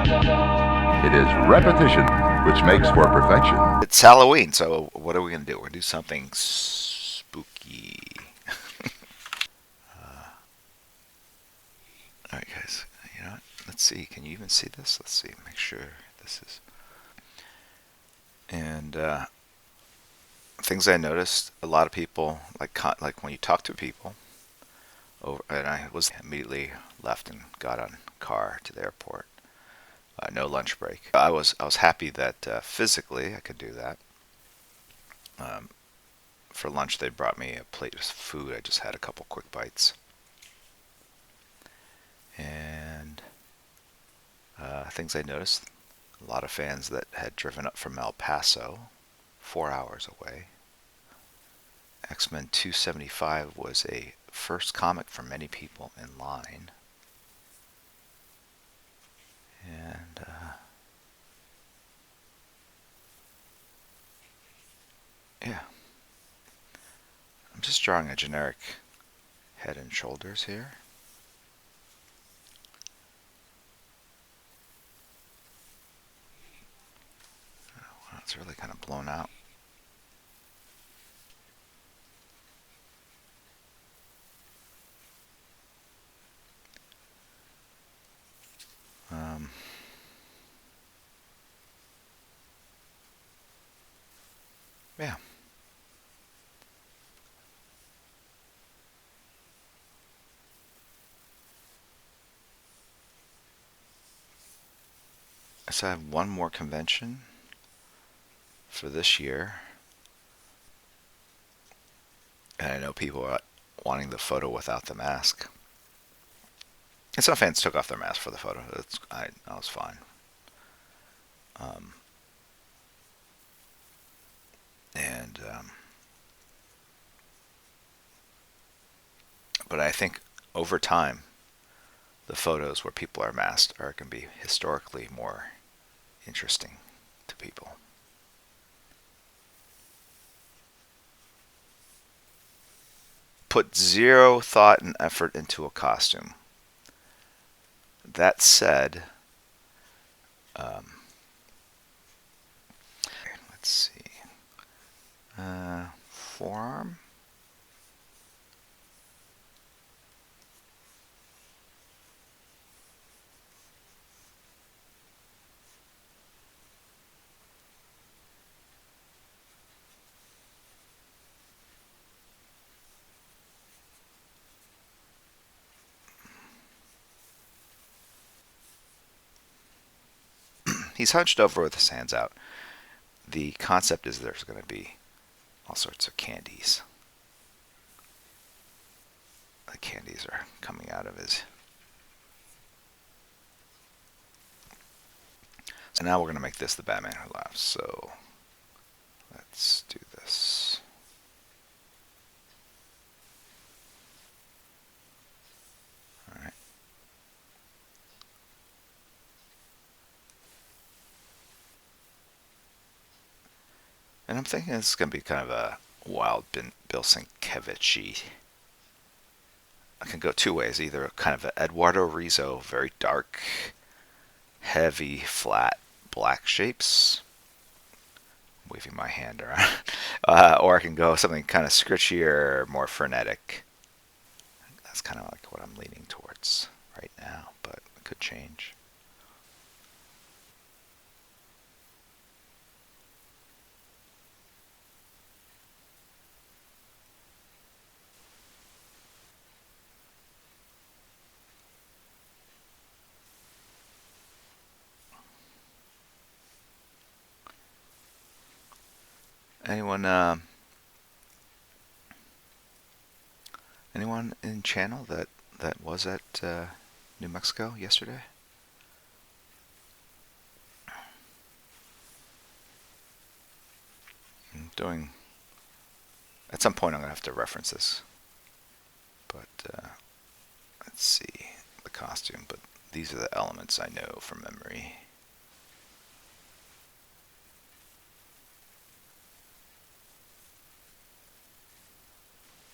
It is repetition which makes for perfection. It's Halloween, so what are we going to do? We're going to do something spooky. Alright, guys. You know what? Let's see. Can you even see this? Let's see. Make sure this is. And things I noticed, a lot of people, like when you talk to people, and I was immediately left and got on a car to the airport. No lunch break. I was happy that physically I could do that. For lunch, they brought me a plate of food. I just had a couple quick bites. And things I noticed, a lot of fans that had driven up from El Paso, 4 hours away. X-Men 275 was a first comic for many people in line. And yeah, I'm just drawing a generic head and shoulders here. Wow, it's really kind of blown out. Yeah. So I have one more convention for this year. And I know people are wanting the photo without the mask. And some fans took off their mask for the photo. I was fine. And but I think over time, the photos where people are masked are going to be historically more interesting to people. Put zero thought and effort into a costume. That said, let's see. Forearm. He's hunched over with his hands out. The concept is there's going to be all sorts of candies. The candies are coming out of his. So now we're going to make this the Batman Who Laughs. So let's do this. Alright. And I'm thinking this is going to be kind of a wild Bill Sienkiewicz-y. I can go two ways. Either kind of an Eduardo Rizzo, very dark, heavy, flat, black shapes. I'm waving my hand around. Or I can go something kind of scritchier, more frenetic. That's kind of like what I'm leaning towards right now, but it could change. Anyone in channel that was at New Mexico yesterday? I'm doing. At some point, I'm gonna have to reference this, but let's see the costume. But these are the elements I know from memory.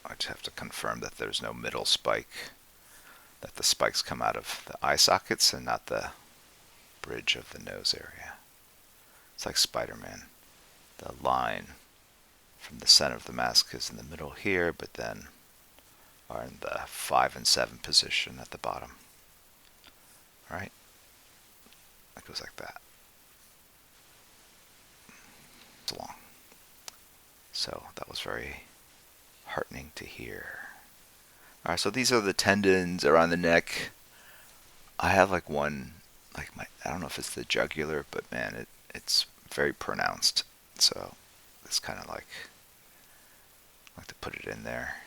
I just have to confirm that there's no middle spike, that the spikes come out of the eye sockets and not the bridge of the nose area. It's like Spider-Man. The line from the center of the mask is in the middle here, but then are in the 5 and 7 position at the bottom. Right? It goes like that. It's long. So that was very heartening to hear. Alright, so these are the tendons around the neck. I have like one, like I don't know if it's the jugular, but man, it's very pronounced. So it's kind of like to put it in there.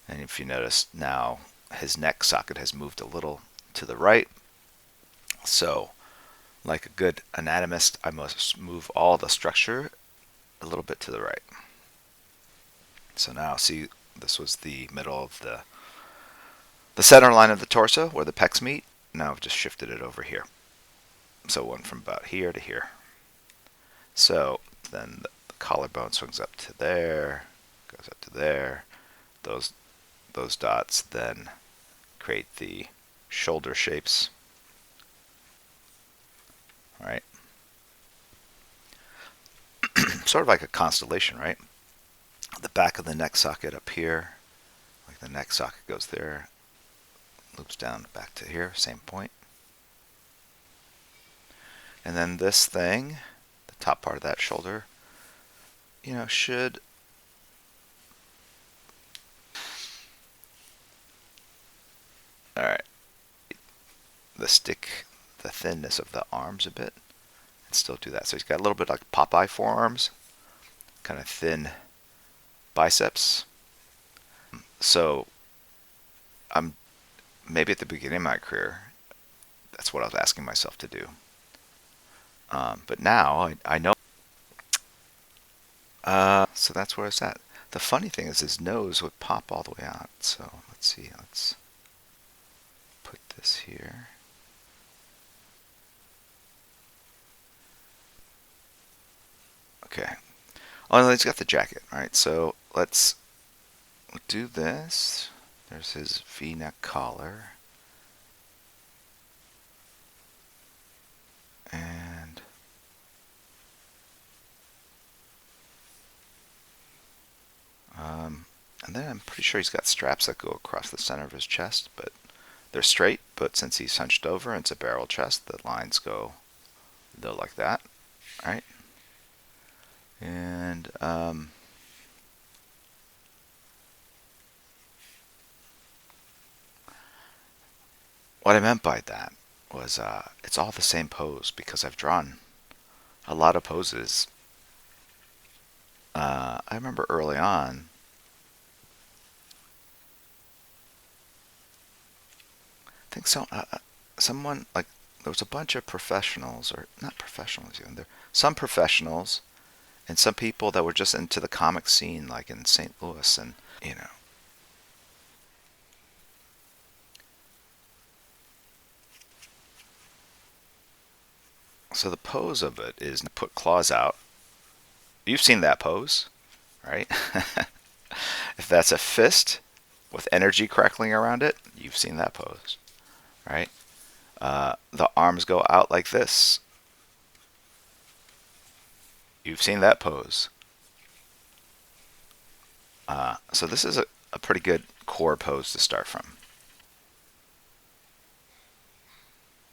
And if you notice now, his neck socket has moved a little to the right. So, like a good anatomist, I must move all the structure a little bit to the right. So now, see, this was the middle of the center line of the torso where the pecs meet. Now I've just shifted it over here. So it went from about here to here. So then the collarbone swings up to there, goes up to there. Those dots then create the shoulder shapes, right? Sort of like a constellation, right? The back of the neck socket up here, like the neck socket goes there, loops down back to here, same point. And then this thing, the top part of that shoulder, you know, should alright, the thinness of the arms a bit, and still do that. So he's got a little bit like Popeye forearms, kind of thin biceps. So I'm maybe at the beginning of my career, that's what I was asking myself to do. But now I know. So that's where it's at. The funny thing is his nose would pop all the way out. So let's see. Let's put this here. Okay. Oh, no, he's got the jacket. All right. So let's do this. There's his V-neck collar. And then I'm pretty sure he's got straps that go across the center of his chest, but they're straight, but since he's hunched over and it's a barrel chest, the lines go like that, right? And what I meant by that was it's all the same pose because I've drawn a lot of poses. I remember early on, I think someone, like, there was a bunch of professionals, or not professionals even, some professionals and some people that were just into the comic scene, like in St. Louis, and you know. So the pose of it is to put claws out. You've seen that pose, right? If that's a fist with energy crackling around it, you've seen that pose, right? The arms go out like this. You've seen that pose. So this is a pretty good core pose to start from.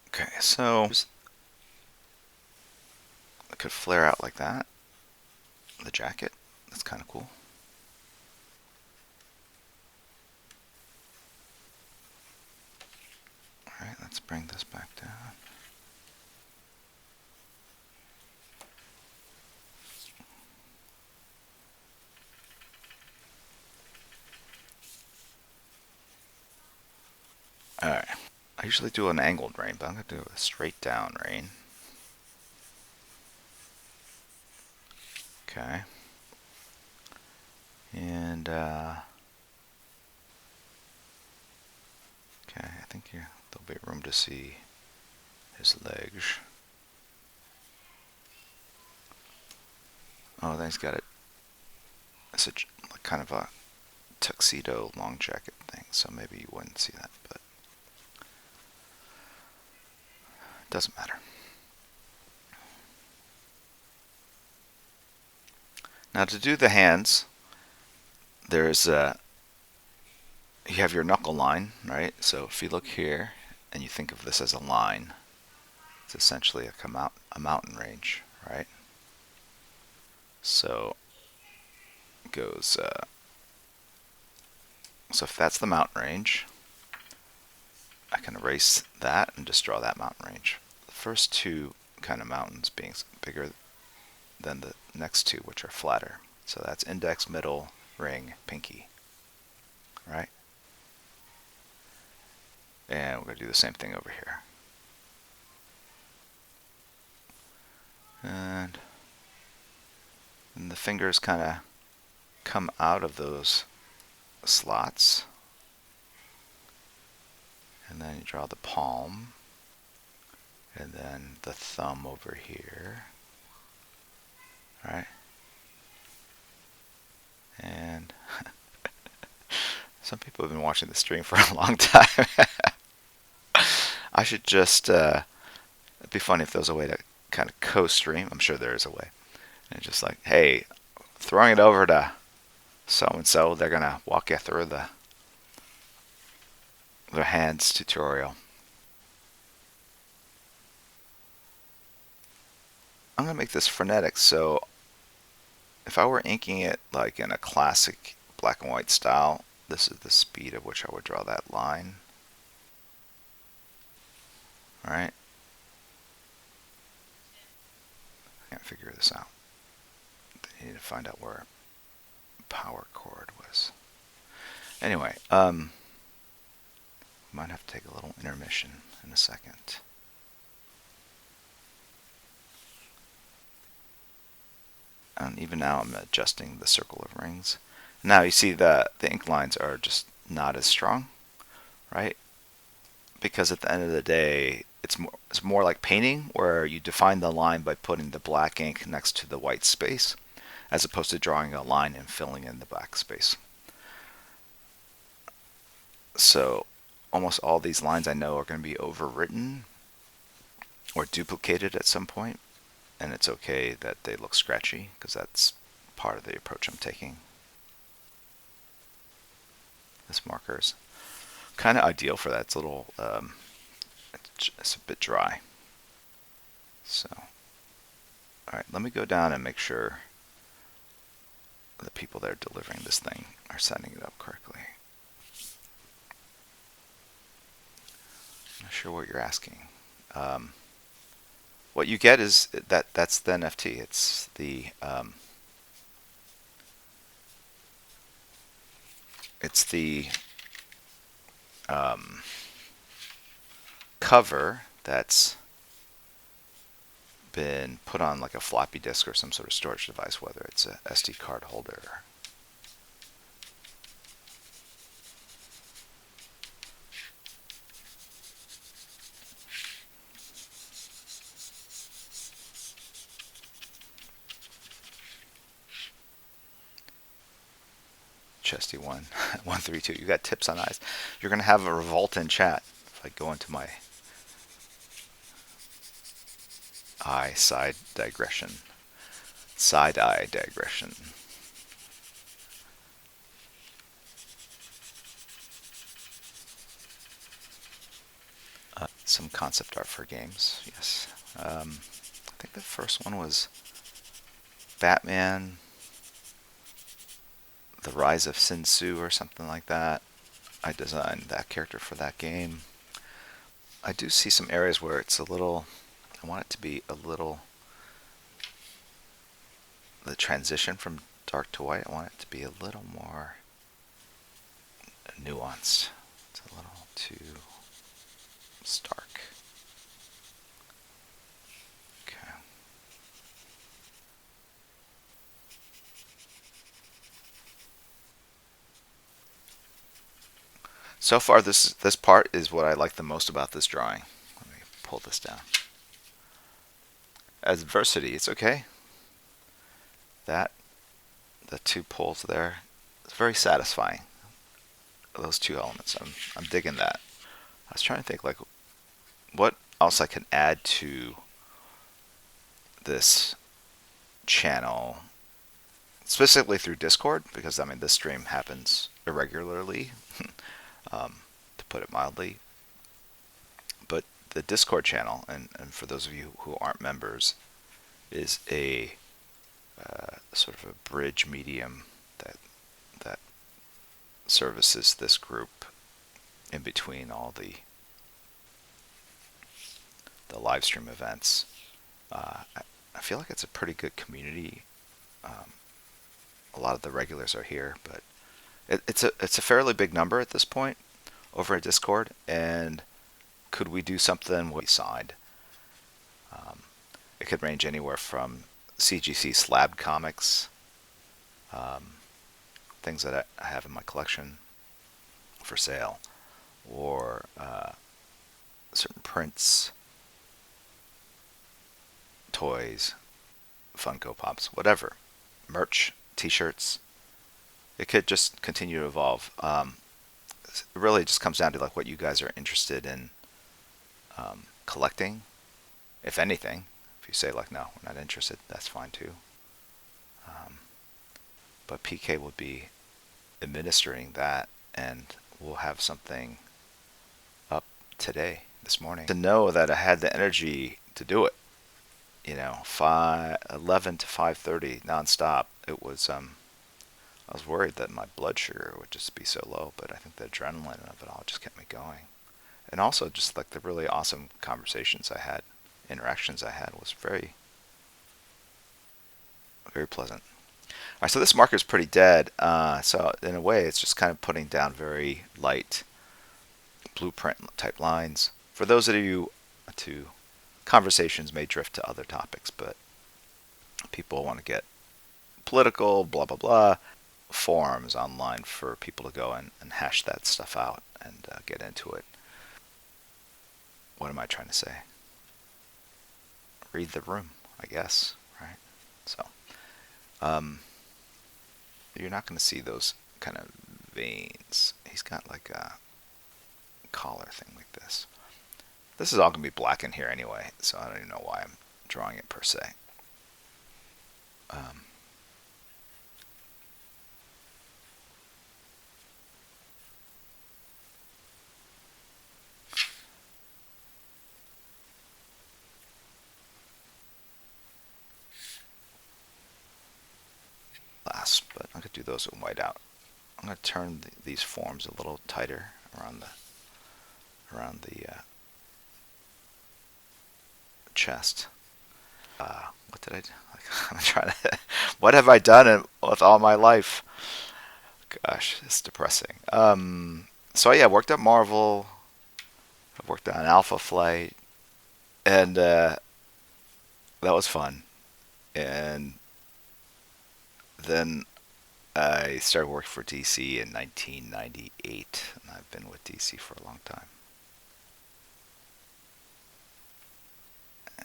Okay, so it could flare out like that. The jacket, that's kind of cool. All right, let's bring this back down. All right, I usually do an angled rain, but I'm going to do a straight down rain. Okay. And, okay, I think there'll be room to see his legs. Oh, then he's got it's a kind of a tuxedo long jacket thing, so maybe you wouldn't see that, but Doesn't matter. Now to do the hands, there's you have your knuckle line, right? So if you look here and you think of this as a line, it's essentially a mountain range, right? So it goes. So if that's the mountain range, I can erase that and just draw that mountain range. The first two kind of mountains being bigger than the next two, which are flatter. So that's index, middle, ring, pinky, right? And we're going to do the same thing over here. And the fingers kind of come out of those slots. And then you draw the palm. And then the thumb over here. Right? And some people have been watching the stream for a long time. I should just, it'd be funny if there was a way to kind of co-stream. I'm sure there is a way. And just like, hey, throwing it over to so-and-so, they're going to walk you through their hands tutorial. I'm going to make this frenetic, so if I were inking it like in a classic black and white style, this is the speed at which I would draw that line. Alright? I can't figure this out. I need to find out where power chord was. Anyway, might have to take a little intermission in a second. And even now I'm adjusting the circle of rings. Now you see the ink lines are just not as strong, right? Because at the end of the day, it's more like painting, where you define the line by putting the black ink next to the white space, as opposed to drawing a line and filling in the black space. So almost all these lines I know are going to be overwritten or duplicated at some point, and it's okay that they look scratchy, because that's part of the approach I'm taking. This marker is kind of ideal for that. It's a little, it's a bit dry. So, alright, let me go down and make sure the people that are delivering this thing are setting it up correctly. I'm not sure what you're asking. What you get is that's the NFT. It's the cover that's been put on like a floppy disk or some sort of storage device, whether it's a SD card holder. Chesty 132. You got tips on eyes. You're gonna have a revolt in chat if I go into my eye side digression. Side eye digression. Some concept art for games, yes. I think the first one was Batman, The Rise of Sin Tzu or something like that. I designed that character for that game. I do see some areas where it's a little, I want it to be a little, the transition from dark to white, I want it to be a little more nuanced. It's a little too stark. Okay. So far, this part is what I like the most about this drawing. Let me pull this down. Adversity, it's okay. The two poles there, it's very satisfying. Those two elements, I'm digging that. I was trying to think like, what else I can add to this channel, specifically through Discord, because I mean this stream happens irregularly, to put it mildly. But the Discord channel, and for those of you who aren't members, is a sort of a bridge medium that services this group in between all the live stream events. I feel like it's a pretty good community. A lot of the regulars are here, but it's a fairly big number at this point over at Discord. And could we do something we signed? It could range anywhere from CGC slab comics, things that I have in my collection for sale, or certain prints, toys, Funko Pops, whatever, merch, T-shirts. It could just continue to evolve. It really just comes down to like what you guys are interested in collecting, if anything. If you say like, no, we're not interested, that's fine too. But PK will be administering that, and we'll have something up today, this morning. To know that I had the energy to do it, 11 to 5:30 nonstop. It was I was worried that my blood sugar would just be so low, but I think the adrenaline of it all just kept me going. And also just like the really awesome conversations I had, interactions I had, was very, very pleasant. All right, so this marker is pretty dead. So in a way, it's just kind of putting down very light blueprint type lines. For those of you to conversations may drift to other topics, but people want to get political, blah, blah, blah. Forums online for people to go and hash that stuff out and get into it. What am I trying to say? Read the room, I guess, right? So, you're not going to see those kind of veins. He's got like a collar thing like this. This is all going to be black in here anyway, so I don't even know why I'm drawing it per se. But I'm going to do those in white out. I'm going to turn these forms a little tighter around the chest. What did I do? I'm trying to. What have I done with all my life? Gosh, it's depressing. So yeah, I worked at Marvel. I worked on Alpha Flight, and that was fun. And then I started working for DC in 1998, and I've been with DC for a long time.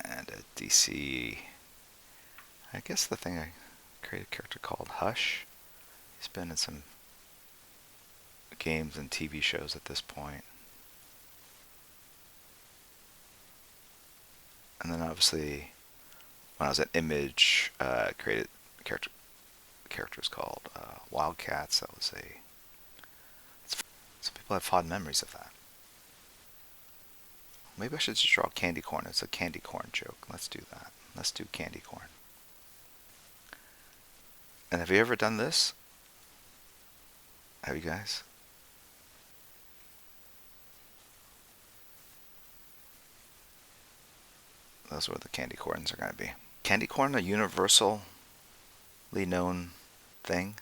And at DC, I guess the thing I created a character called Hush. He's been in some games and TV shows at this point. And then obviously, when I was at Image, I created characters called Wildcats. That was some people have fond memories of that. Maybe I should just draw candy corn. It's a candy corn joke. Let's do that. Let's do candy corn. And have you ever done this? Have you guys? Those are what the candy corns are going to be. Candy corn, a universally known thing.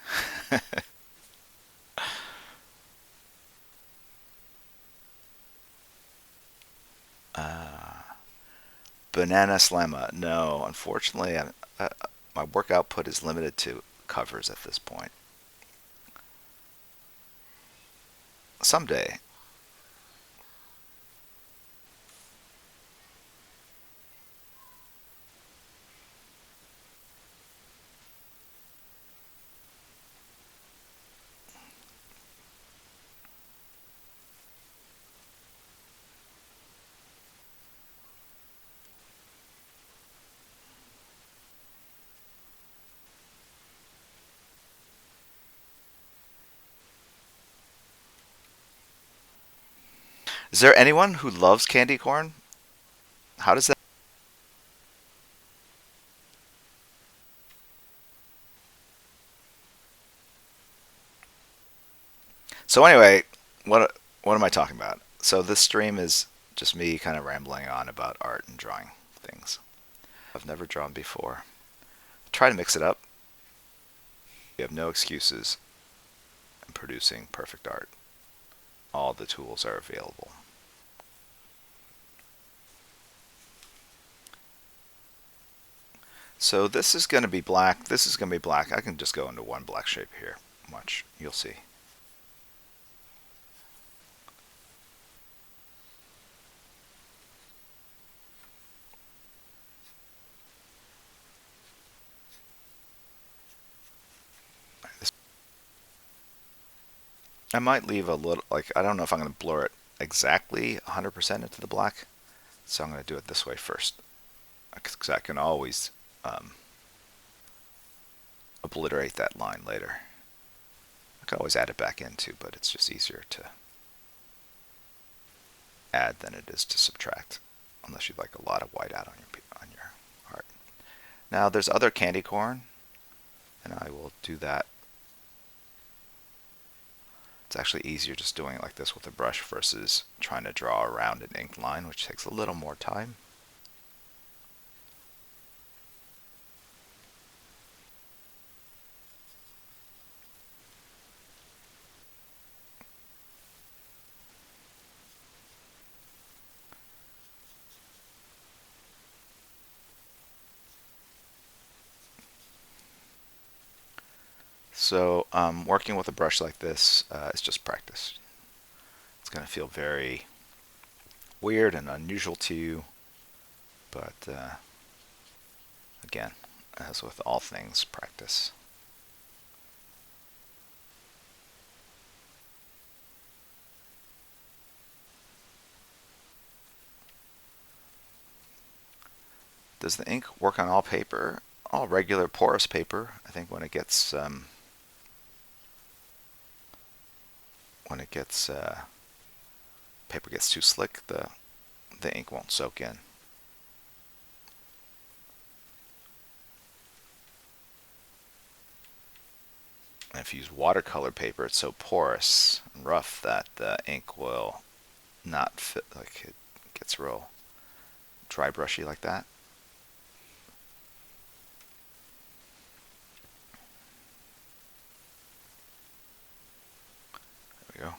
Banana Slamma. No, unfortunately, my work output is limited to covers at this point. Someday. Is there anyone who loves candy corn? How does that? So anyway, what am I talking about? So this stream is just me kind of rambling on about art and drawing things I've never drawn before. Try to mix it up. You have no excuses in producing perfect art. All the tools are available. So this is going to be black. This is going to be black. I can just go into one black shape here. Watch. You'll see. I might leave a little, like, I don't know if I'm going to blur it exactly 100% into the black. So I'm going to do it this way first. Because I can always obliterate that line later. I can always add it back in too, but it's just easier to add than it is to subtract, unless you'd like a lot of white out on your art. Now there's other candy corn, and I will do that. It's actually easier just doing it like this with a brush versus trying to draw around an ink line, which takes a little more time. So working with a brush like this is just practice. It's going to feel very weird and unusual to you, but again, as with all things, practice. Does the ink work on all paper? All regular porous paper. I think when it gets paper gets too slick, the ink won't soak in. And if you use watercolor paper, it's so porous and rough that the ink will not fit, like it gets real dry brushy like that. There we go.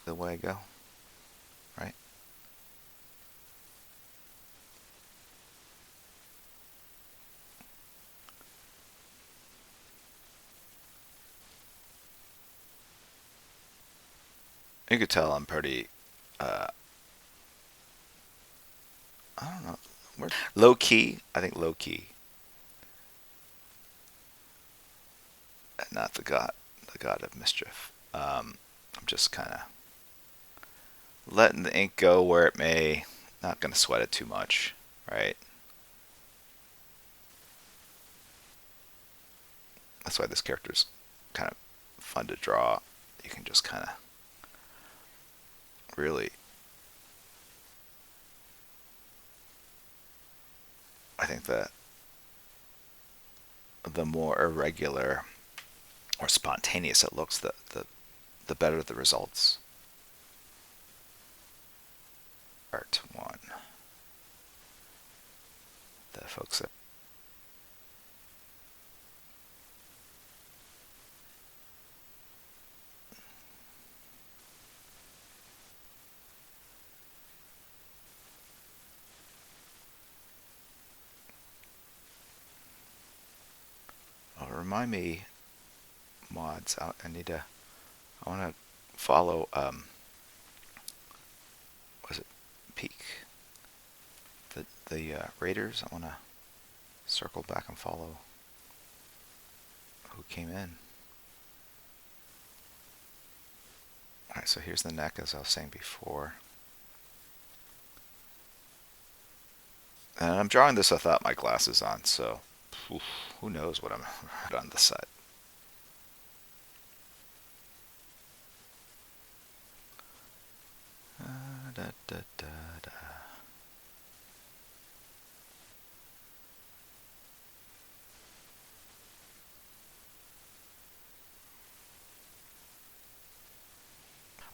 The way I go, right? You could tell I'm pretty, I don't know, low key. I think low key, not the god of mischief. I'm just kind of letting the ink go where it may. Not going to sweat it too much, right? That's why this character's kind of fun to draw. You can just kind of really, I think that the more irregular or spontaneous it looks, the better the results. Part 1. The folks that remind me, mods. I want to follow. Was it Peak? The Raiders. I want to circle back and follow who came in. so here's the neck, as I was saying before. And I'm drawing this without my glasses on, so who knows what I'm on the side. Da, da, da, da.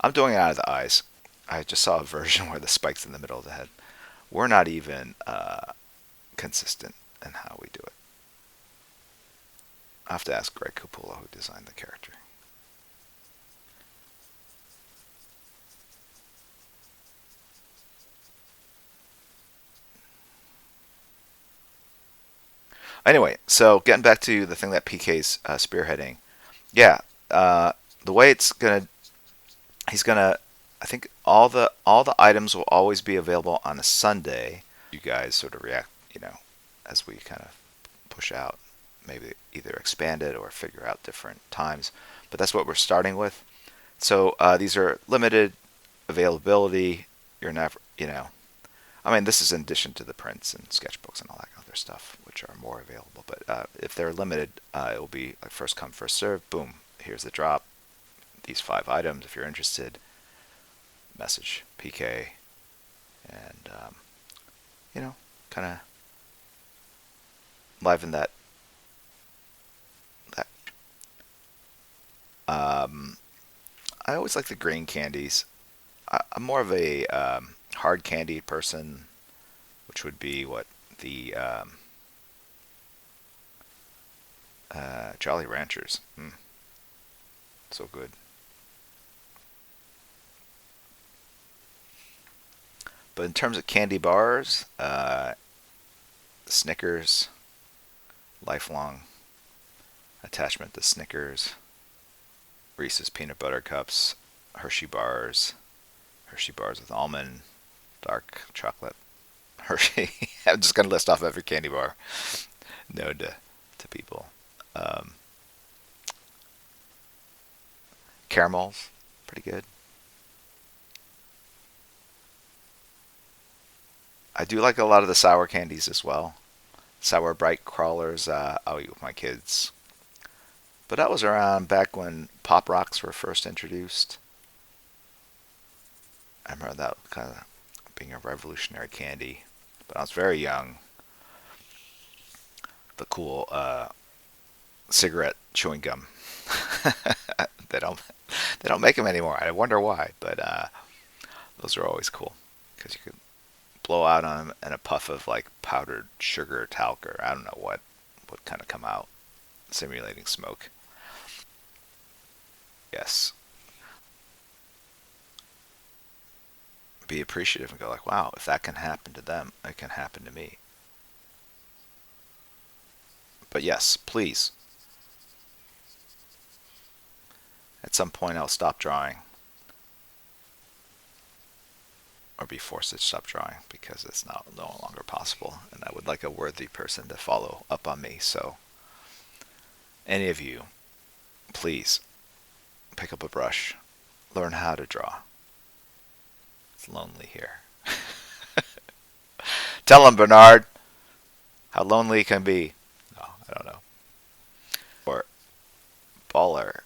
I'm doing it out of the eyes. I just saw a version where the spike's in the middle of the head. We're not even consistent in how we do it. I have to ask Greg Capullo, who designed the character. Anyway, so getting back to the thing that PK's spearheading. Yeah, the way it's gonna, he's gonna. I think all the items will always be available on a Sunday. You guys sort of react, as we kind of push out, maybe either expand it or figure out different times. But that's what we're starting with. So these are limited availability. You're never, I mean, this is in addition to the prints and sketchbooks and all that other stuff, which are more available. But if they're limited, it will be like first come, first serve. Boom, here's the drop. These 5 items. If you're interested, message PK, and kind of liven that. I always like the green candies. I'm more of a hard candy person, which would be what the Jolly Ranchers. So good. But in terms of candy bars, Snickers, lifelong attachment to Snickers, Reese's Peanut Butter Cups, Hershey bars with almond, dark chocolate, Hershey. I'm just going to list off every candy bar known to people. Caramels, pretty good. I do like a lot of the sour candies as well. Sour Bright Crawlers, I'll eat with my kids. But that was around back when Pop Rocks were first introduced. I remember that kind of being a revolutionary candy. But I was very young. The cool cigarette chewing gum. they don't make them anymore. I wonder why, but those are always cool because you could blow out on them and a puff of like powdered sugar or talc or I don't know what would kind of come out, simulating smoke. Yes. Be appreciative and go like, wow, if that can happen to them, it can happen to me. But yes, please. At some point, I'll stop drawing or be forced to stop drawing because it's no longer possible. And I would like a worthy person to follow up on me. So, any of you, please pick up a brush, learn how to draw. It's lonely here. Tell him, Bernard, how lonely it can be. No, I don't know. Or baller.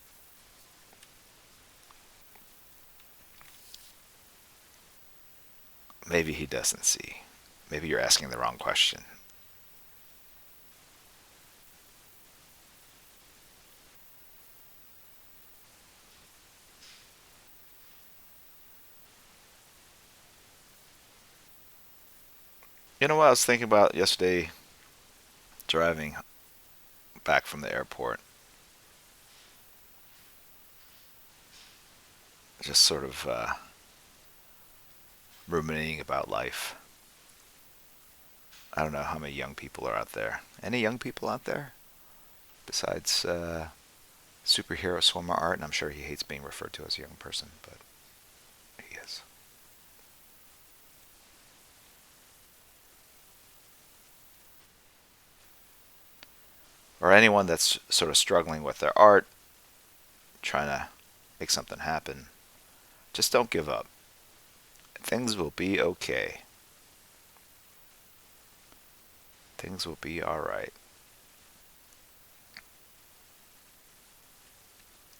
Maybe he doesn't see. Maybe you're asking the wrong question. You know what I was thinking about yesterday driving back from the airport? Just sort of ruminating about life. I don't know how many young people are out there. Any young people out there? Besides superhero swimmer art, and I'm sure he hates being referred to as a young person, but he is. Or anyone that's sort of struggling with their art, trying to make something happen. Just don't give up. Things will be okay. Things will be alright.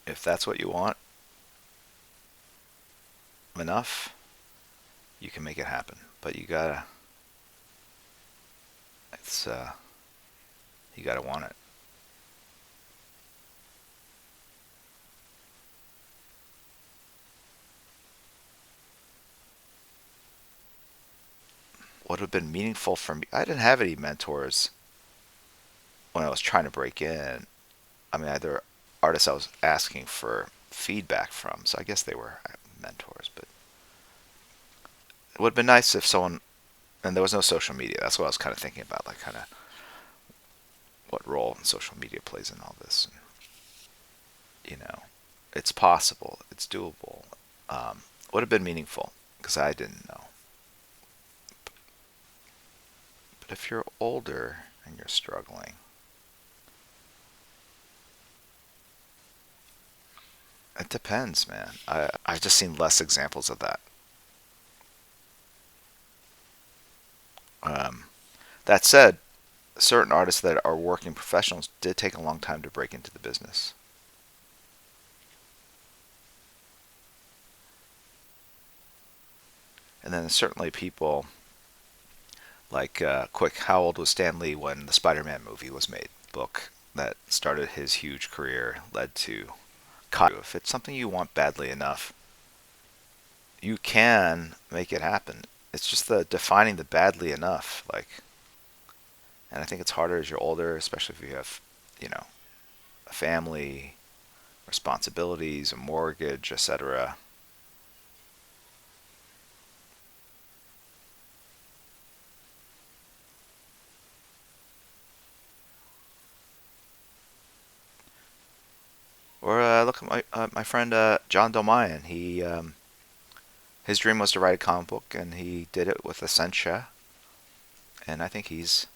If that's what you want enough, you can make it happen. But it's, you gotta want it. What would have been meaningful for me? I didn't have any mentors when I was trying to break in. I mean, either artists I was asking for feedback from, so I guess they were mentors. But it would have been nice if someone, and there was no social media. That's what I was kind of thinking about, like kind of what role social media plays in all this. And, it's possible, it's doable. Would have been meaningful because I didn't know. But if you're older and you're struggling, it depends, man. I've just seen less examples of that. Um, that said, certain artists that are working professionals did take a long time to break into the business. And then certainly people like, quick, how old was Stan Lee when the Spider-Man movie was made? Book that started his huge career led to. If it's something you want badly enough, you can make it happen. It's just the defining the badly enough, like, and I think it's harder as you're older, especially if you have, a family, responsibilities, a mortgage, etc. Or look at my friend John Domayan. His dream was to write a comic book, and he did it with Essentia. And I think he's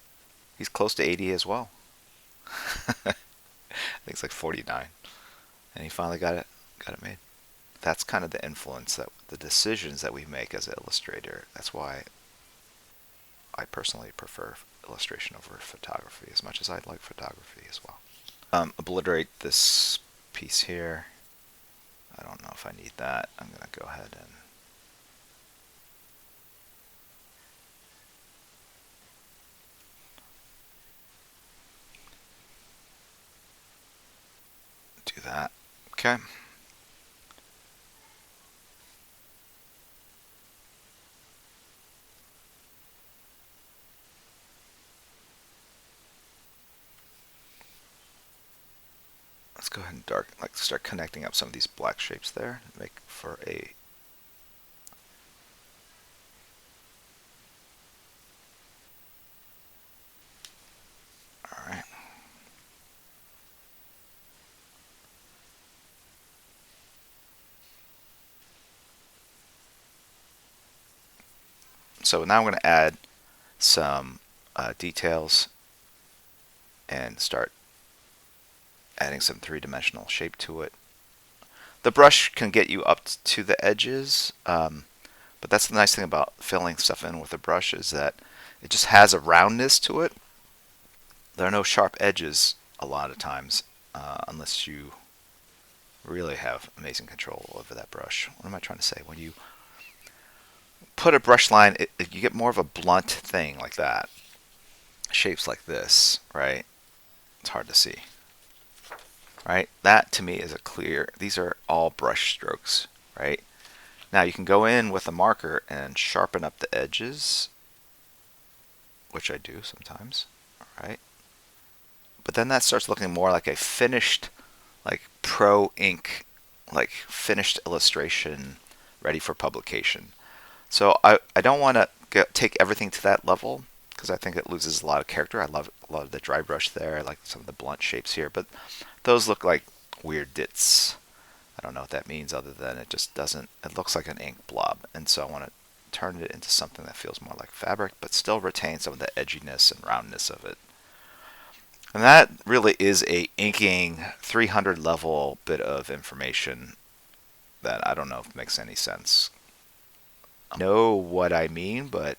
close to 80 as well. I think it's like 49, and he finally got it made. That's kind of the influence that the decisions that we make as an illustrator. That's why I personally prefer illustration over photography as much as I like photography as well. Obliterate this piece here. I don't know if I need that. I'm going to go ahead and do that. Okay. Let's go ahead and start connecting up some of these black shapes there to make for a all right. So now I'm going to add some details and start adding some three-dimensional shape to it. The brush can get you up to the edges, but that's the nice thing about filling stuff in with a brush is that it just has a roundness to it. There are no sharp edges a lot of times unless you really have amazing control over that brush. What am I trying to say? When you put a brush line, you get more of a blunt thing like that. Shapes like this, right? It's hard to see. Right? That to me is a clear, these are all brush strokes, right? Now you can go in with a marker and sharpen up the edges, which I do sometimes, right? But then that starts looking more like a finished, like pro ink, like finished illustration ready for publication. So I don't want to take everything to that level because I think it loses a lot of character. I love a lot of the dry brush there. I like some of the blunt shapes here, but those look like weird dits. I don't know what that means other than it just doesn't, it looks like an ink blob. And so I want to turn it into something that feels more like fabric, but still retain some of the edginess and roundness of it. And that really is a inking 300 level bit of information that I don't know if it makes any sense. I know what I mean, but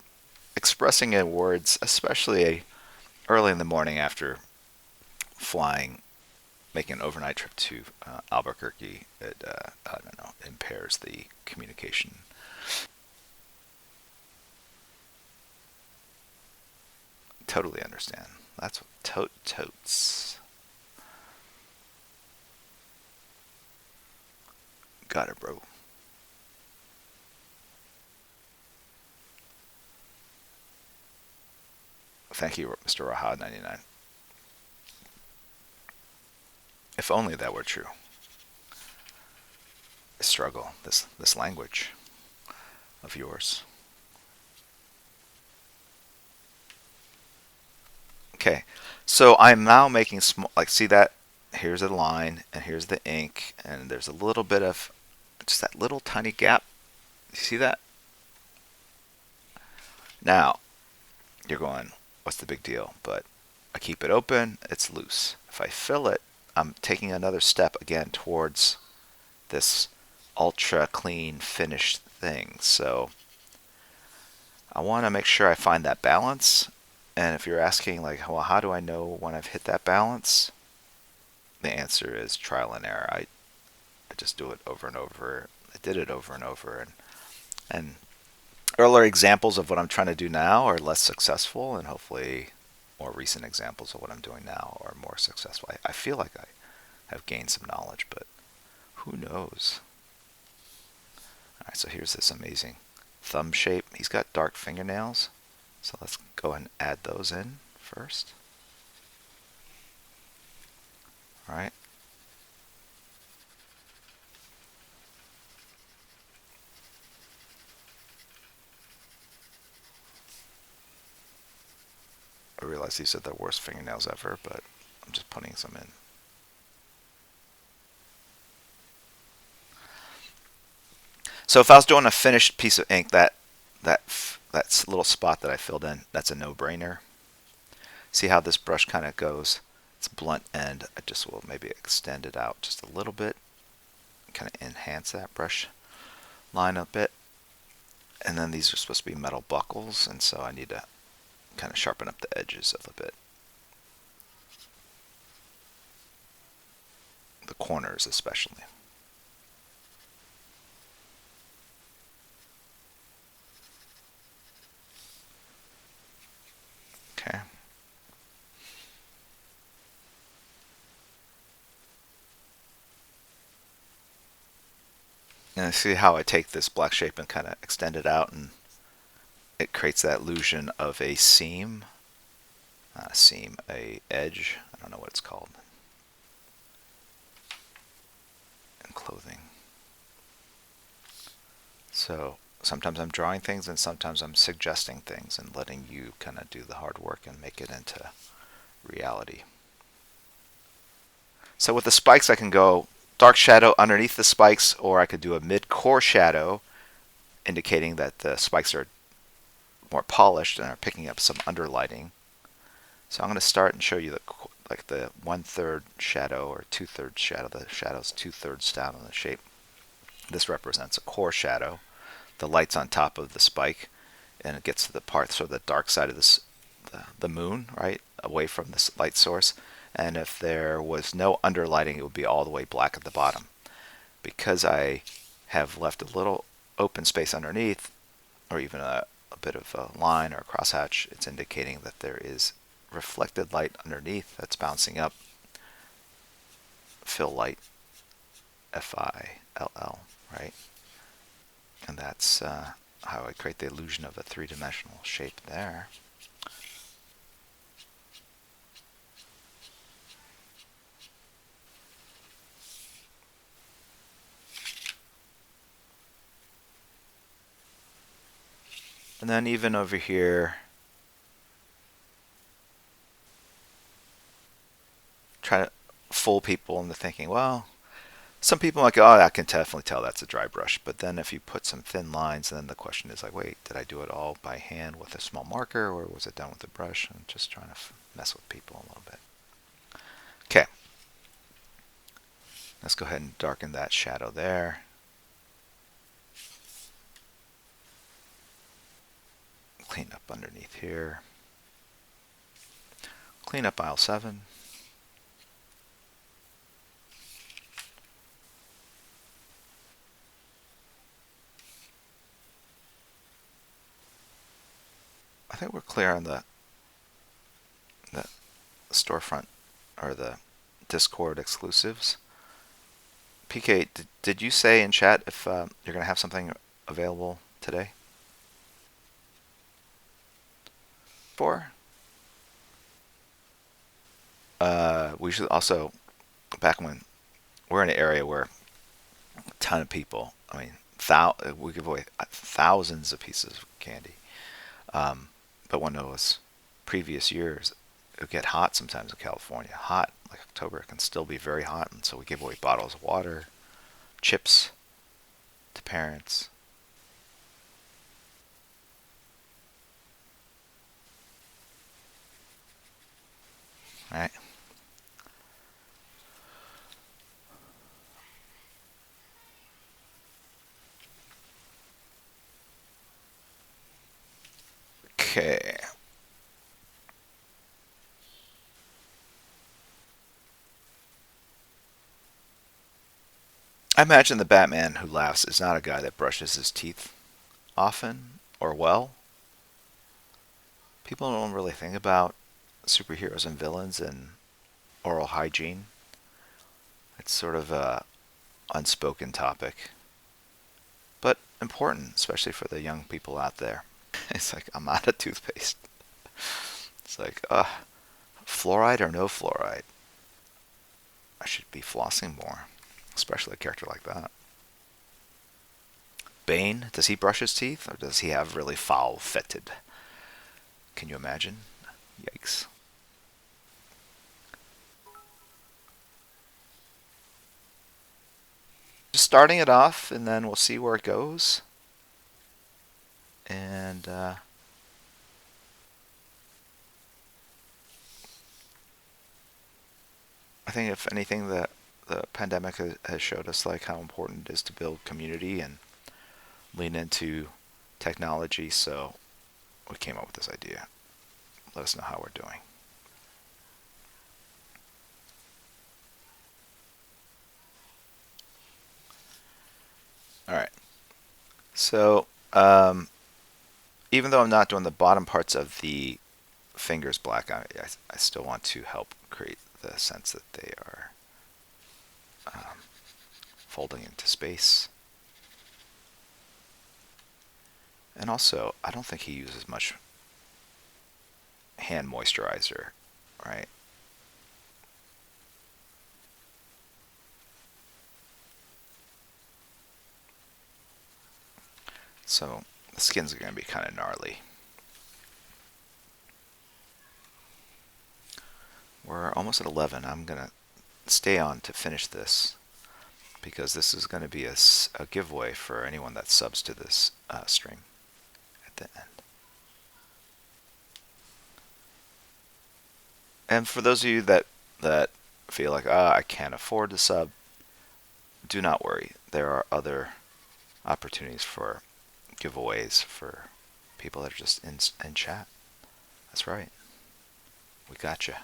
expressing it in words, especially early in the morning after flying, making an overnight trip to Albuquerque, it I don't know, impairs the communication. Totally understand. That's what totes. Got it, bro. Thank you, Mr. Raha99. If only that were true. I struggle. This language of yours. Okay, so I'm now making small. Like, see that? Here's a line, and here's the ink, and there's a little bit of just that little tiny gap. You see that? Now you're going, what's the big deal? But I keep it open. It's loose. If I fill it, I'm taking another step again towards this ultra clean finished thing. So I want to make sure I find that balance. And if you're asking, like, well, how do I know when I've hit that balance? The answer is trial and error. I just do it over and over. I did it over and over. And earlier examples of what I'm trying to do now are less successful, and hopefully more recent examples of what I'm doing now are more successful. I feel like I have gained some knowledge, but who knows? All right, so here's this amazing thumb shape. He's got dark fingernails, so let's go and add those in first. All right. I realize these are the worst fingernails ever, but I'm just putting some in. So if I was doing a finished piece of ink, that little spot that I filled in, that's a no-brainer. See how this brush kind of goes? It's blunt end. I just will maybe extend it out just a little bit, kind of enhance that brush line a bit. And then these are supposed to be metal buckles, and so I need to kind of sharpen up the edges a little bit. The corners especially. Okay. And see how I take this black shape and kind of extend it out, and it creates that illusion of a seam. Not a seam, a edge. I don't know what it's called. In clothing. So sometimes I'm drawing things and sometimes I'm suggesting things and letting you kind of do the hard work and make it into reality. So with the spikes I can go dark shadow underneath the spikes, or I could do a mid-core shadow indicating that the spikes are more polished and are picking up some underlighting. So I'm going to start and show you the 1/3 shadow or 2/3 shadow. The shadow's 2/3 down on the shape. This represents a core shadow. The light's on top of the spike, and it gets to the part, so the dark side of the moon, right, away from this light source. And if there was no underlighting, it would be all the way black at the bottom. Because I have left a little open space underneath, or even a bit of a line or a crosshatch, it's indicating that there is reflected light underneath that's bouncing up. Fill light, FILL, right? And that's how I create the illusion of a three-dimensional shape there. And then even over here, try to fool people into thinking, well, some people might go, oh, I can definitely tell that's a dry brush. But then if you put some thin lines, then the question is like, wait, did I do it all by hand with a small marker, or was it done with a brush? I'm just trying to mess with people a little bit. Okay. Let's go ahead and darken that shadow there. clean up underneath here. Clean up aisle 7. I think we're clear on the storefront or the Discord exclusives. PK, did you say in chat if you're going to have something available today? 4? We should also, back when we're in an area where a ton of people, I mean, we give away thousands of pieces of candy. But one knows previous years, it would get hot sometimes in California. Hot, like October, it can still be very hot. And so we give away bottles of water, chips to parents. All right. Okay. I imagine the Batman who laughs is not a guy that brushes his teeth often or well. People don't really think about superheroes and villains and oral hygiene. It's sort of a unspoken topic, but important, especially for the young people out there. It's like, I'm out of toothpaste. It's like, fluoride or no fluoride? I should be flossing more, especially a character like that. Bane, does he brush his teeth or does he have really foul fetid? Can you imagine? Yikes. Just starting it off and then we'll see where it goes. And I think if anything, the pandemic has showed us like how important it is to build community and lean into technology. So we came up with this idea. Let us know how we're doing. All right. So even though I'm not doing the bottom parts of the fingers black, I still want to help create the sense that they are folding into space. And also, I don't think he uses much hand moisturizer, right? So the skin's going to be kind of gnarly. We're almost at 11. I'm going to stay on to finish this because this is going to be a giveaway for anyone that subs to this stream at the end. And for those of you that feel like, I can't afford to sub, do not worry. There are other opportunities for giveaways for people that are just in chat. That's right. We gotcha.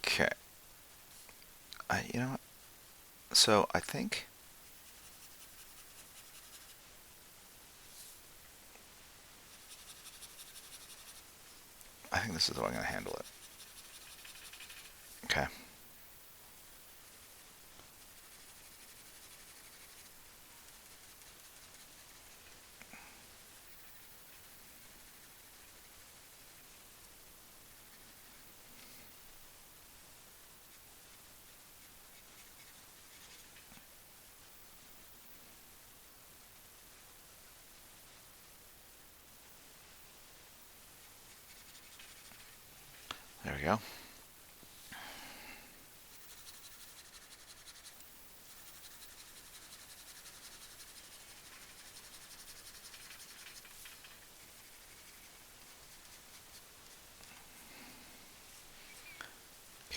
Okay. You know what? So I think this is the way I'm going to handle it. Okay. There we go.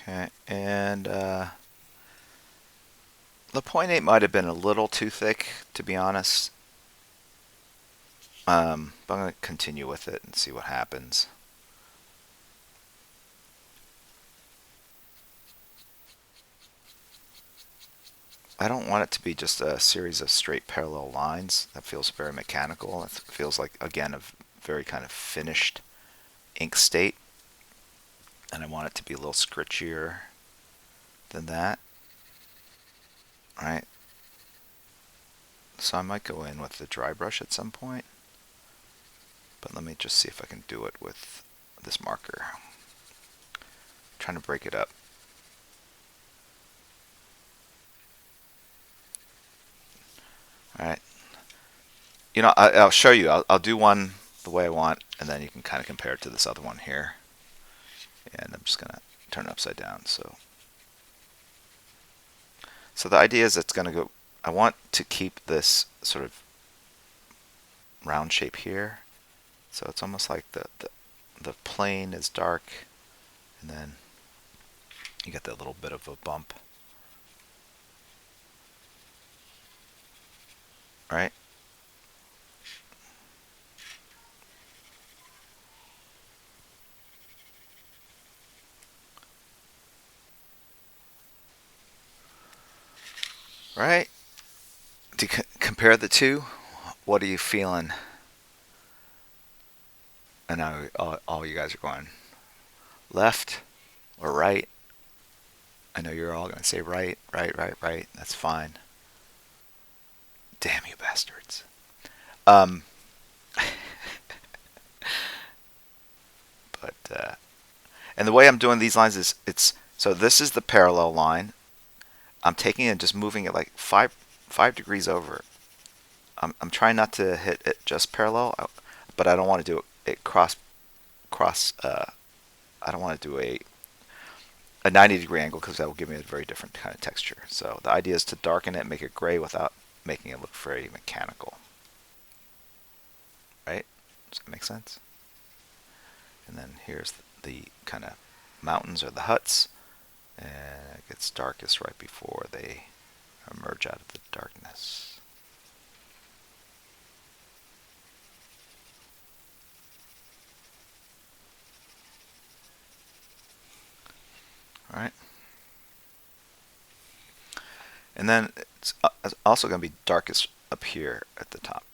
Okay, and the 0.8 might have been a little too thick, to be honest. But I'm going to continue with it and see what happens. I don't want it to be just a series of straight parallel lines. That feels very mechanical. It feels like, again, a very kind of finished ink state. And I want it to be a little scritchier than that. Right? So I might go in with the dry brush at some point. But let me just see if I can do it with this marker. I'm trying to break it up. All right. You know, I'll show you. I'll do one the way I want, and then you can kind of compare it to this other one here. And I'm just going to turn it upside down. So the idea is it's going to go, I want to keep this sort of round shape here. So it's almost like the plane is dark, and then you get that little bit of a bump. Right? Right? To compare the two, what are you feeling? And now all you guys are going left or right. I know you're all going to say right, right, right, right. That's fine. Damn you bastards. Um, but and the way I'm doing these lines is so this is the parallel line. I'm taking it and just moving it like five degrees over. I'm trying not to hit it just parallel, but I don't want to do it cross. I don't want to do a 90-degree angle because that will give me a very different kind of texture. So the idea is to darken it, make it gray without making it look very mechanical. Right? Does that make sense? And then here's the kind of mountains or the huts, and it gets darkest right before they emerge out of the darkness. All right. And then it's also going to be darkest up here at the top.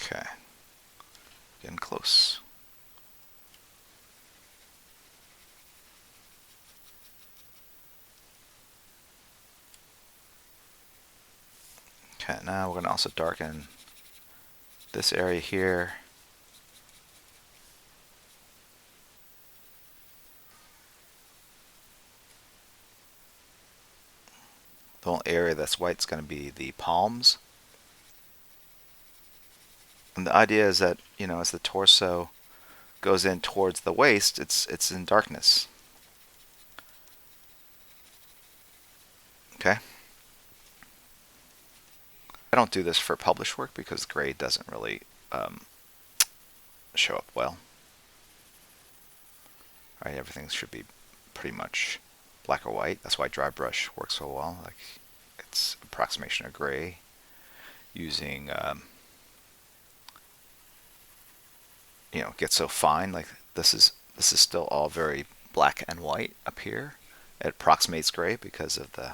Okay. Getting close. Okay, now we're going to also darken this area here. The whole area that's white is going to be the palms. And the idea is that, you know, as the torso goes in towards the waist, it's in darkness. Okay? I don't do this for published work because gray doesn't really show up well. Right? Everything should be pretty much black or white. That's why dry brush works so well. Like, it's approximation of gray using you know, get so fine. Like this is still all very black and white up here. It approximates gray because of the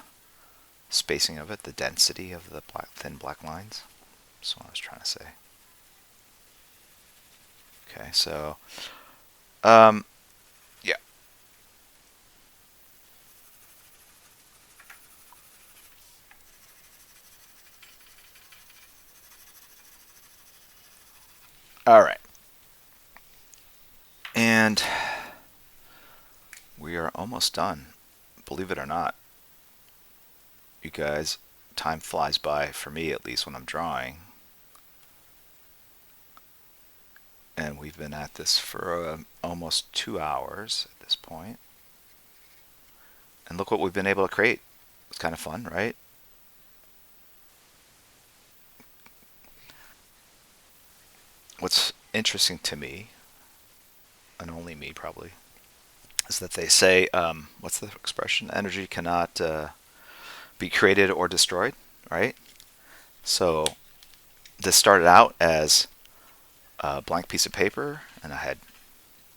spacing of it, the density of the thin black lines. That's what I was trying to say. Okay, so yeah. All right. And we are almost done. Believe it or not, you guys, time flies by, for me at least, when I'm drawing. And we've been at this for almost 2 hours at this point. And look what we've been able to create. It's kind of fun, right? what's interesting to me, and only me probably, is that they say, what's the expression? Energy cannot be created or destroyed, right? So this started out as a blank piece of paper, and I had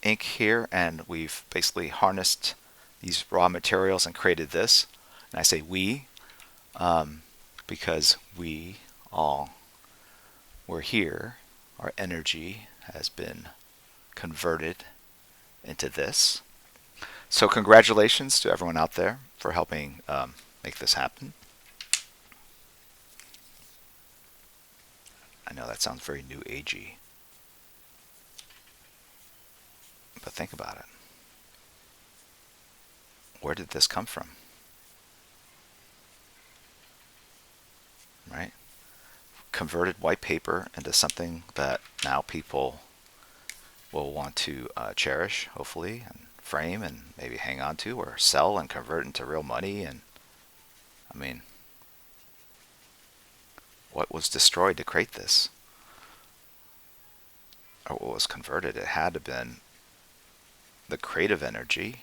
ink here, and we've basically harnessed these raw materials and created this. And I say we because we all were here. Our energy has been converted into this. So congratulations to everyone out there for helping make this happen. I know that sounds very new agey, but think about it. Where did this come from? Right? Converted white paper into something that now people will want to cherish, hopefully, and frame and maybe hang on to or sell and convert into real money. And I mean, what was destroyed to create this? Or what was converted? It had to have been the creative energy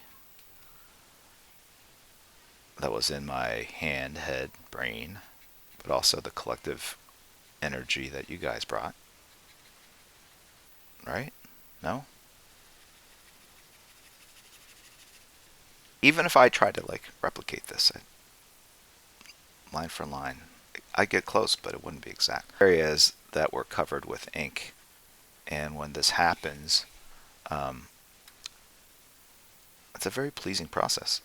that was in my hand, head, brain, but also the collective energy that you guys brought. Right? No? Even if I tried to like replicate this line for line, I'd get close, but it wouldn't be exact. Areas that were covered with ink, and when this happens, it's a very pleasing process.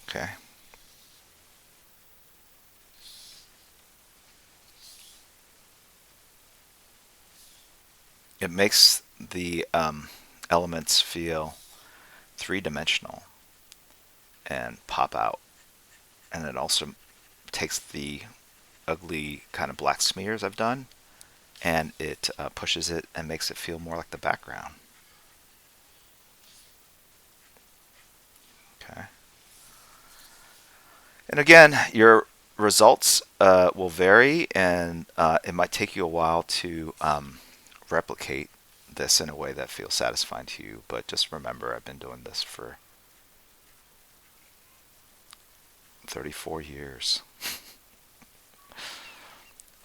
Okay. It makes the elements feel three-dimensional and pop out. And it also takes the ugly kind of black smears I've done, and it pushes it and makes it feel more like the background. Okay. And again, your results will vary, and it might take you a while to replicate this in a way that feels satisfying to you. But just remember, I've been doing this for 34 years.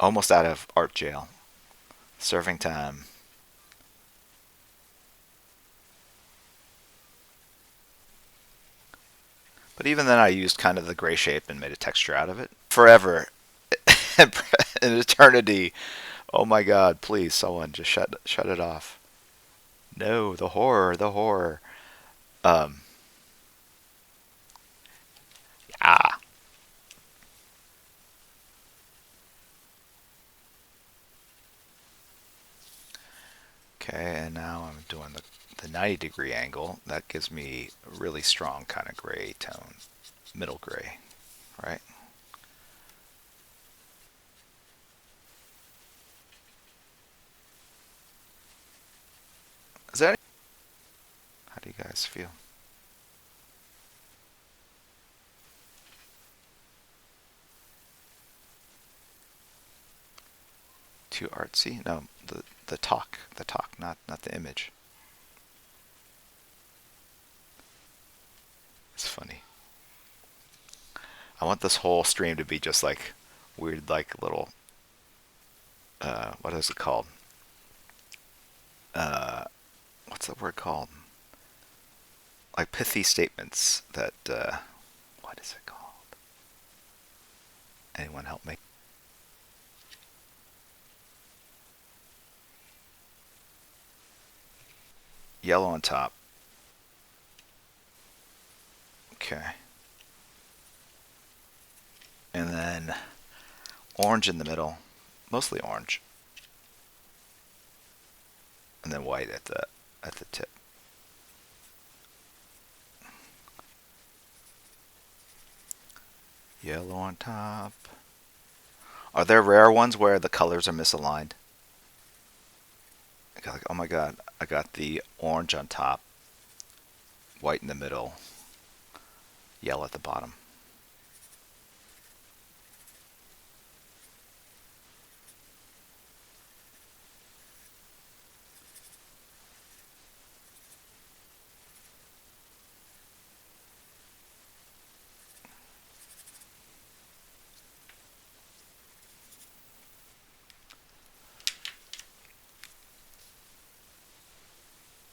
Almost out of art jail. Serving time. But even then I used kind of the gray shape and made a texture out of it. Forever. An eternity. Oh my god, please, someone just shut it off. No, the horror, the horror. Ah. Okay, and now I'm doing the 90-degree angle. That gives me a really strong kind of gray tone. Middle gray, right? Is that? How do you guys feel? Too artsy? No, the talk, not the image. It's funny. I want this whole stream to be just like weird, like little. What is it called? What's the word called? Like pithy statements that. What is it called? Anyone help me? Yellow on top. Okay. And then orange in the middle, mostly orange. And then white at the tip. Yellow on top. Are there rare ones where the colors are misaligned? Like, oh my god, I got the orange on top, white in the middle, yellow at the bottom.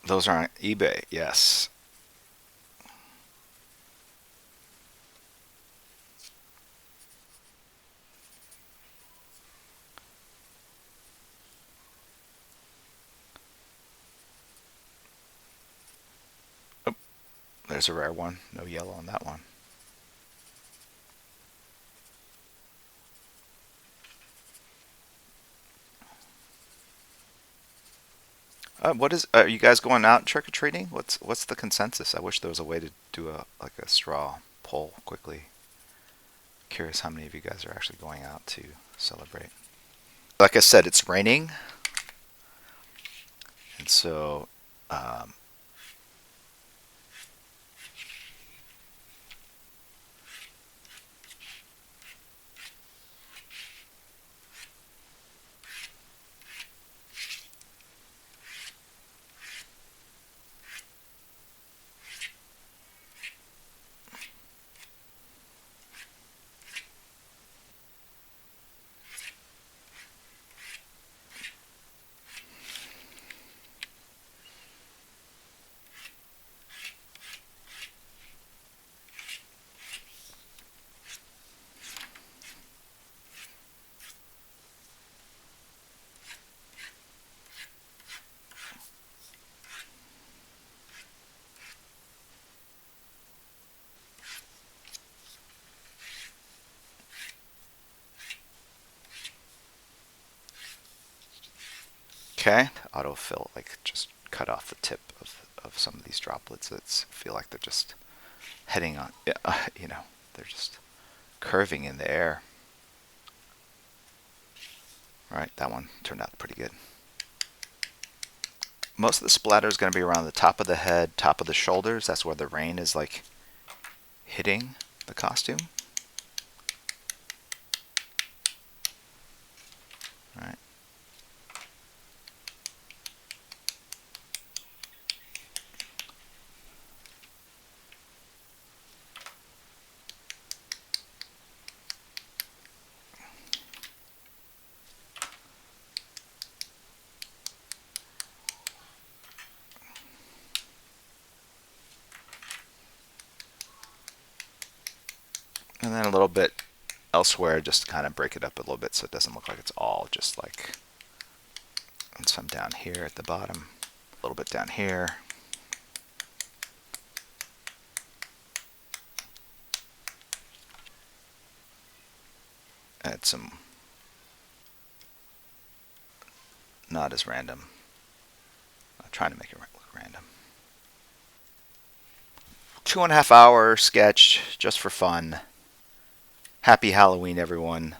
Those are on eBay, yes. Oh, there's a rare one. No yellow on that one. Are you guys going out trick or treating? What's the consensus? I wish there was a way to do a straw poll quickly. Curious how many of you guys are actually going out to celebrate. Like I said, it's raining, and so okay. Autofill, like just cut off the tip of some of these droplets that feel like they're just heading on, they're just curving in the air. Right, that one turned out pretty good. Most of the splatter is going to be around the top of the head, top of the shoulders. That's where the rain is like hitting the costume. Right. And then a little bit elsewhere, just to kind of break it up a little bit so it doesn't look like it's all just like, and some down here at the bottom, a little bit down here. Add some, not as random. I'm trying to make it look random. 2.5 hour sketch just for fun. Happy Halloween, everyone.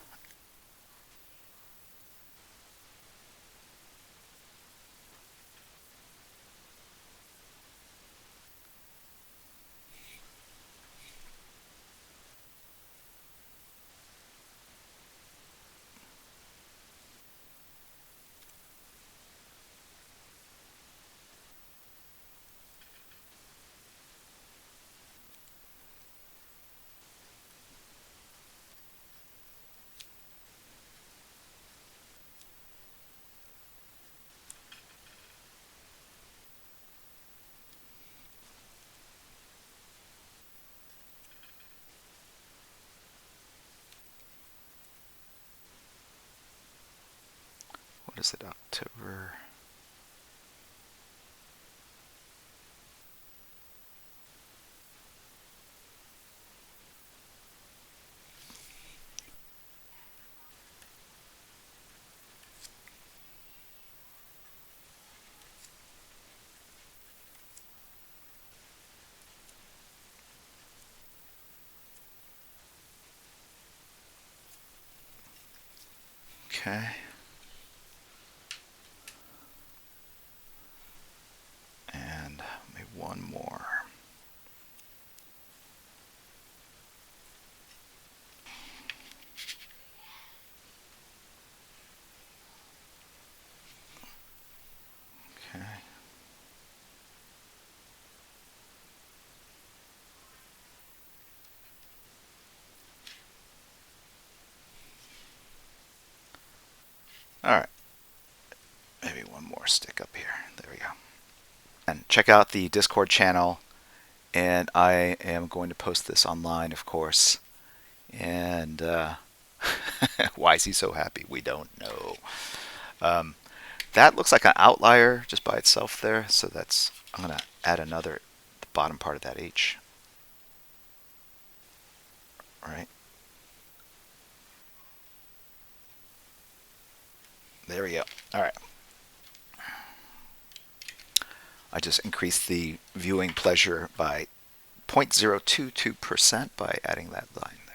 What is it, October? Okay. And maybe one more. again, check out the Discord channel, and I am going to post this online, of course. And why is he so happy? We don't know. That looks like an outlier just by itself there, so that's, I'm going to add another, the bottom part of that H. All right. There we go. All right. I just increased the viewing pleasure by 0.022% by adding that line.